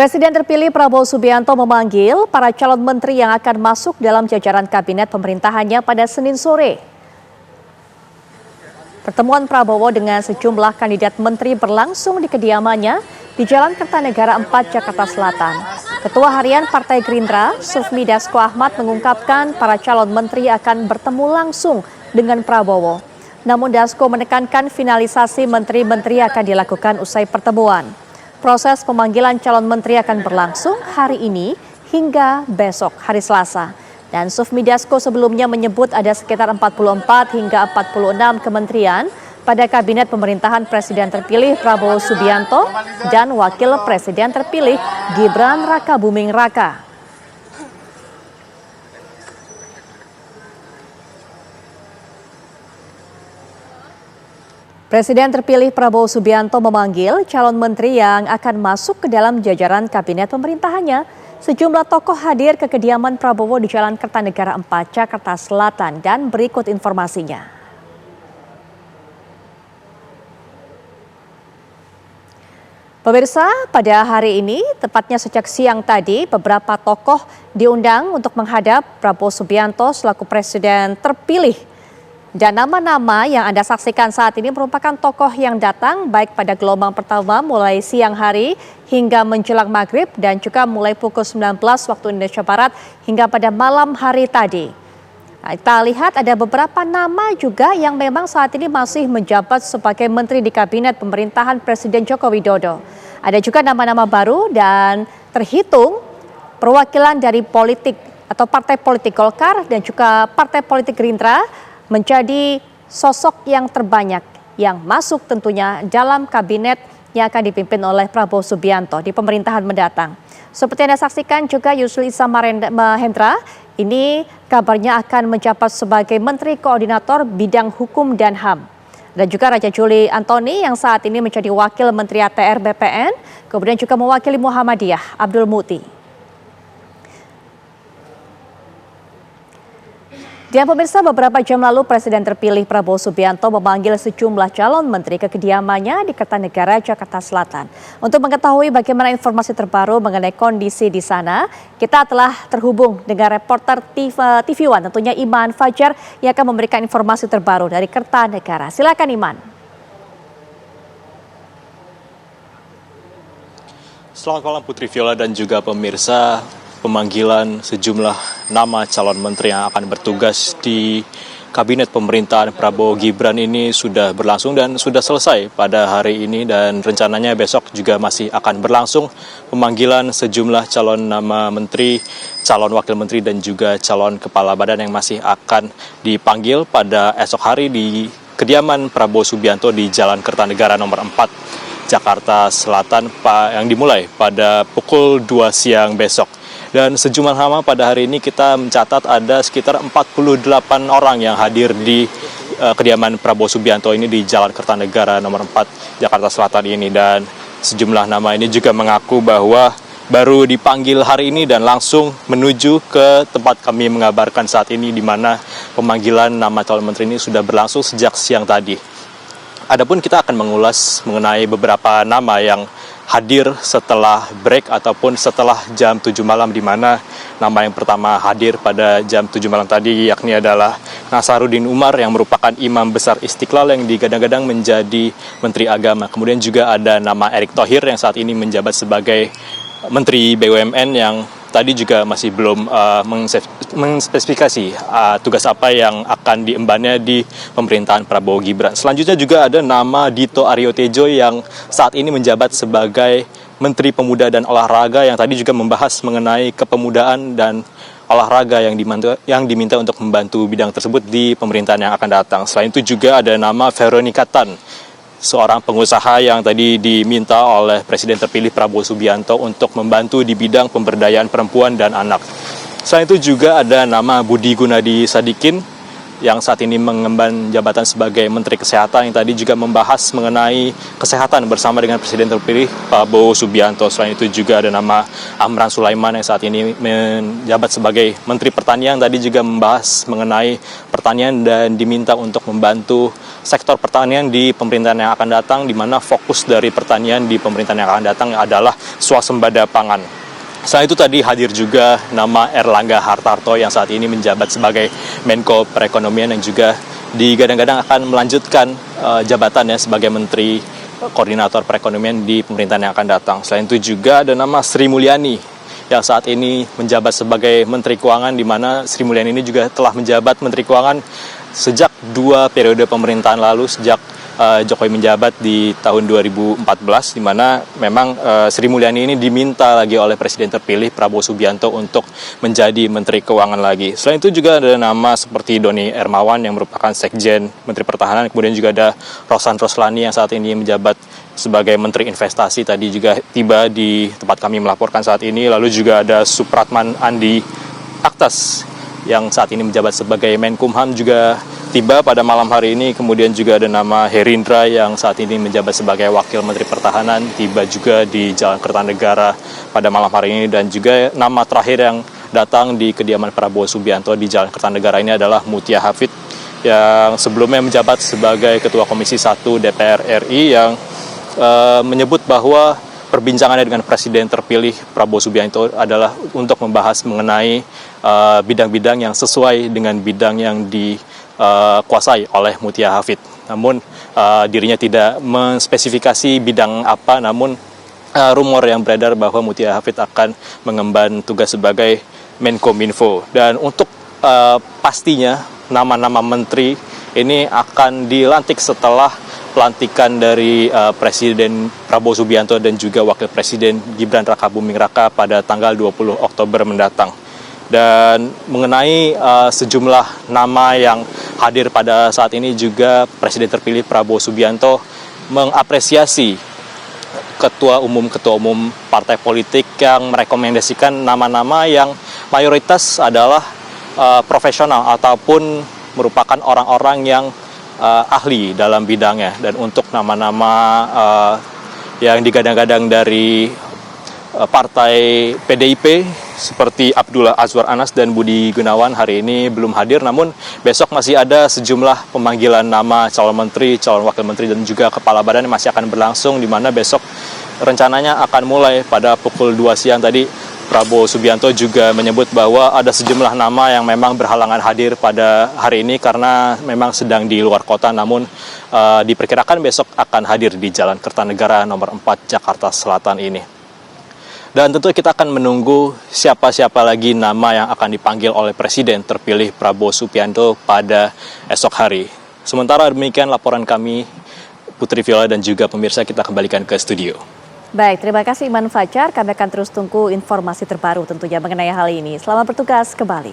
Presiden terpilih Prabowo Subianto memanggil para calon menteri yang akan masuk dalam jajaran kabinet pemerintahannya pada Senin sore. Pertemuan Prabowo dengan sejumlah kandidat menteri berlangsung di kediamannya di Jalan Kertanegara 4, Jakarta Selatan. Ketua Harian Partai Gerindra, Sufmi Dasko Ahmad mengungkapkan para calon menteri akan bertemu langsung dengan Prabowo. Namun Dasko menekankan finalisasi menteri-menteri akan dilakukan usai pertemuan. Proses pemanggilan calon menteri akan berlangsung hari ini hingga besok hari Selasa. Dan Sufmi Dasko sebelumnya menyebut ada sekitar 44 hingga 46 kementerian pada kabinet pemerintahan Presiden terpilih Prabowo Subianto dan Wakil Presiden terpilih Gibran Rakabuming Raka. Presiden terpilih Prabowo Subianto memanggil calon menteri yang akan masuk ke dalam jajaran kabinet pemerintahannya. Sejumlah tokoh hadir ke kediaman Prabowo di Jalan Kertanegara 4, Jakarta Selatan, dan berikut informasinya. Pemirsa, pada hari ini, tepatnya sejak siang tadi, beberapa tokoh diundang untuk menghadap Prabowo Subianto selaku presiden terpilih. Dan nama-nama yang Anda saksikan saat ini merupakan tokoh yang datang baik pada gelombang pertama mulai siang hari hingga menjelang maghrib dan juga mulai pukul 19 waktu Indonesia Barat hingga pada malam hari tadi. Nah, kita lihat ada beberapa nama juga yang memang saat ini masih menjabat sebagai menteri di kabinet pemerintahan Presiden Joko Widodo. Ada juga nama-nama baru dan terhitung perwakilan dari politik atau partai politik Golkar dan juga partai politik Gerindra menjadi sosok yang terbanyak yang masuk tentunya dalam kabinet yang akan dipimpin oleh Prabowo Subianto di pemerintahan mendatang. Seperti Anda saksikan juga Yusril Iza Mahendra ini kabarnya akan menjabat sebagai Menteri Koordinator Bidang Hukum dan HAM. Dan juga Raja Juli Antoni yang saat ini menjadi Wakil Menteri ATR BPN, kemudian juga mewakili Muhammadiyah Abdul Muti. Dan pemirsa, beberapa jam lalu Presiden terpilih Prabowo Subianto memanggil sejumlah calon menteri ke kediamannya di Kertanegara, Jakarta Selatan. Untuk mengetahui bagaimana informasi terbaru mengenai kondisi di sana, kita telah terhubung dengan reporter TV One, tentunya Iman Fajar, yang akan memberikan informasi terbaru dari Kertanegara. Silakan Iman. Selamat malam Putri Viola dan juga pemirsa. Pemanggilan sejumlah nama calon menteri yang akan bertugas di kabinet pemerintahan Prabowo Gibran ini sudah berlangsung dan sudah selesai pada hari ini, dan rencananya besok juga masih akan berlangsung pemanggilan sejumlah calon nama menteri, calon wakil menteri dan juga calon kepala badan yang masih akan dipanggil pada esok hari di kediaman Prabowo Subianto di Jalan Kertanegara nomor 4 Jakarta Selatan yang dimulai pada pukul 2 siang besok. Dan sejumlah nama pada hari ini kita mencatat ada sekitar 48 orang yang hadir di kediaman Prabowo Subianto ini di Jalan Kertanegara nomor 4 Jakarta Selatan ini. Dan sejumlah nama ini juga mengaku bahwa baru dipanggil hari ini dan langsung menuju ke tempat kami mengabarkan saat ini, di mana pemanggilan nama calon menteri ini sudah berlangsung sejak siang tadi. Adapun kita akan mengulas mengenai beberapa nama yang hadir setelah break ataupun setelah jam 7 malam, di mana nama yang pertama hadir pada jam 7 malam tadi yakni adalah Nasaruddin Umar yang merupakan Imam Besar Istiqlal yang digadang-gadang menjadi Menteri Agama. Kemudian juga ada nama Erick Thohir yang saat ini menjabat sebagai Menteri BUMN yang tadi juga masih belum mengspesifikasi tugas apa yang akan diembannya di pemerintahan Prabowo Gibran. Selanjutnya juga ada nama Dito Aryo Tejo yang saat ini menjabat sebagai Menteri Pemuda dan Olahraga, yang tadi juga membahas mengenai kepemudaan dan olahraga yang diminta untuk membantu bidang tersebut di pemerintahan yang akan datang. Selain itu juga ada nama Veronica Tan, seorang pengusaha yang tadi diminta oleh Presiden terpilih Prabowo Subianto untuk membantu di bidang pemberdayaan perempuan dan anak. Selain itu juga ada nama Budi Gunadi Sadikin, yang saat ini mengemban jabatan sebagai Menteri Kesehatan yang tadi juga membahas mengenai kesehatan bersama dengan Presiden terpilih Prabowo Subianto. Selain itu juga ada nama Amran Sulaiman yang saat ini menjabat sebagai Menteri Pertanian, tadi juga membahas mengenai pertanian dan diminta untuk membantu sektor pertanian di pemerintahan yang akan datang, di mana fokus dari pertanian di pemerintahan yang akan datang adalah swasembada pangan. Selain itu tadi hadir juga nama Erlangga Hartarto yang saat ini menjabat sebagai Menko Perekonomian yang juga digadang-gadang akan melanjutkan jabatannya sebagai Menteri Koordinator Perekonomian di pemerintahan yang akan datang. Selain itu juga ada nama Sri Mulyani yang saat ini menjabat sebagai Menteri Keuangan, di mana Sri Mulyani ini juga telah menjabat Menteri Keuangan sejak 2 periode pemerintahan lalu, sejak Jokowi menjabat di tahun 2014, di mana memang Sri Mulyani ini diminta lagi oleh Presiden terpilih Prabowo Subianto untuk menjadi Menteri Keuangan lagi. Selain itu juga ada nama seperti Doni Hermawan yang merupakan Sekjen Menteri Pertahanan, kemudian juga ada Rosan Roslani yang saat ini menjabat sebagai Menteri Investasi, tadi juga tiba di tempat kami melaporkan saat ini. Lalu juga ada Supratman Andi Aktas yang saat ini menjabat sebagai Menkumham juga tiba pada malam hari ini. Kemudian juga ada nama Herindra yang saat ini menjabat sebagai Wakil Menteri Pertahanan, tiba juga di Jalan Kertanegara pada malam hari ini. Dan juga nama terakhir yang datang di kediaman Prabowo Subianto di Jalan Kertanegara ini adalah Mutia Hafid yang sebelumnya menjabat sebagai Ketua Komisi 1 DPR RI, yang menyebut bahwa perbincangannya dengan Presiden terpilih Prabowo Subianto adalah untuk membahas mengenai bidang-bidang yang sesuai dengan bidang yang dikuasai oleh Mutia Hafid. Namun dirinya tidak menspesifikasi bidang apa, namun rumor yang beredar bahwa Mutia Hafid akan mengemban tugas sebagai Menkominfo. Dan untuk pastinya nama-nama menteri ini akan dilantik setelah pelantikan dari Presiden Prabowo Subianto dan juga Wakil Presiden Gibran Rakabuming Raka pada tanggal 20 Oktober mendatang. Dan mengenai sejumlah nama yang hadir pada saat ini juga Presiden terpilih Prabowo Subianto mengapresiasi ketua umum partai politik yang merekomendasikan nama-nama yang mayoritas adalah profesional ataupun merupakan orang-orang yang ahli dalam bidangnya. Dan untuk nama-nama yang digadang-gadang dari partai PDIP seperti Abdullah Azwar Anas dan Budi Gunawan hari ini belum hadir, namun besok masih ada sejumlah pemanggilan nama calon menteri, calon wakil menteri dan juga kepala badan yang masih akan berlangsung, di mana besok rencananya akan mulai pada pukul 2 siang. Tadi Prabowo Subianto juga menyebut bahwa ada sejumlah nama yang memang berhalangan hadir pada hari ini karena memang sedang di luar kota, namun diperkirakan besok akan hadir di Jalan Kertanegara nomor 4 Jakarta Selatan ini. Dan tentu kita akan menunggu siapa-siapa lagi nama yang akan dipanggil oleh Presiden terpilih Prabowo Subianto pada esok hari. Sementara demikian laporan kami, Putri Viola dan juga pemirsa, kita kembalikan ke studio. Baik, terima kasih Iman Fajar. Kami akan terus tunggu informasi terbaru tentunya mengenai hal ini. Selamat bertugas kembali.